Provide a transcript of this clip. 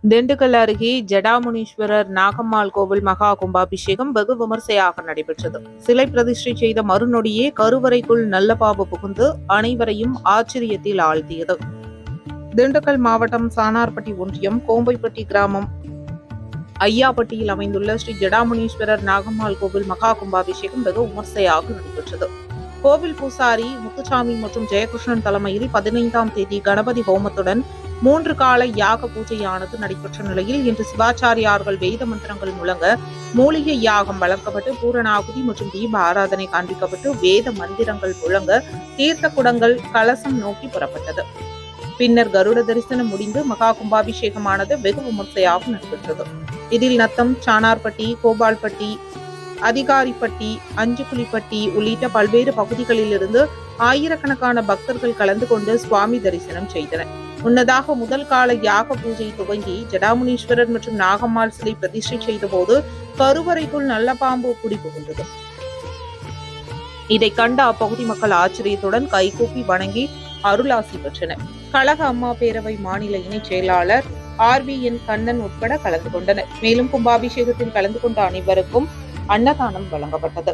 திண்டுக்கல் அருகே ஜடாமுனீஸ்வரர் நாகம்மாள் கோவில் மகா கும்பாபிஷேகம் வெகு விமர்சையாக நடைபெற்றது. சிலை பிரதிஷ்டை செய்த மறுநொடியே கருவறைக்குள் நல்ல பாம்பு புகுந்து அனைவரையும் ஆச்சரியத்தில் ஆழ்த்தியது. திண்டுக்கல் மாவட்டம் சானார்பட்டி ஒன்றியம் கோம்பைப்பட்டி கிராமம் ஐயாப்பட்டியில் அமைந்துள்ள ஸ்ரீ ஜடாமுனீஸ்வரர் நாகம்மாள் கோவில் மகா கும்பாபிஷேகம் வெகு விமர்சையாக நடைபெற்றது. கோவில் பூசாரி முத்துசாமி மற்றும் ஜெயகிருஷ்ணன் தலைமையில் 15ஆம் தேதி கணபதி ஹோமத்துடன் 3 கால யாக பூஜையானது நடைபெற்ற நிலையில் இன்று சிவாச்சாரியார்கள் வேத மந்திரங்கள் முழங்க மூலிகை யாகம் வளர்க்கப்பட்டு பூரணாகுதி மற்றும் தீப ஆராதனை காண்பிக்கப்பட்டு வேத மந்திரங்கள் முழங்க தீர்த்த குடங்கள் கலசம் நோக்கி புறப்பட்டது. பின்னர் கருட தரிசனம் முடிந்து மகா கும்பாபிஷேகமானது வெகு விமர்சையாக நடைபெற்றது. இதில் நத்தம், சானார்பட்டி, கோபால்பட்டி, அதிகாரிப்பட்டி, அஞ்சுக்குழிப்பட்டி உள்ளிட்ட பல்வேறு பகுதிகளிலிருந்து ஆயிரக்கணக்கான பக்தர்கள் கலந்து கொண்டு சுவாமி தரிசனம் செய்தனர். முன்னதாக முதல் கால யாக பூஜை துவங்கி ஜடாமுனீஸ்வரர் மற்றும் நாகம்மாள் சிலை பிரதிஷ்டை செய்த போது கருவறைக்குள் நல்ல பாம்பு குடிபுகுந்தது. இதை கண்ட அப்பகுதி மக்கள் ஆச்சரியத்துடன் கைகூப்பி வணங்கி அருளாசி பெற்றனர். கழக அம்மா பேரவை மாநில இணைச் செயலாளர் RVN கண்ணன் உட்பட கலந்து கொண்டனர். மேலும் கும்பாபிஷேகத்தில் கலந்து கொண்ட அனைவருக்கும் அன்னதானம் வழங்கப்பட்டது.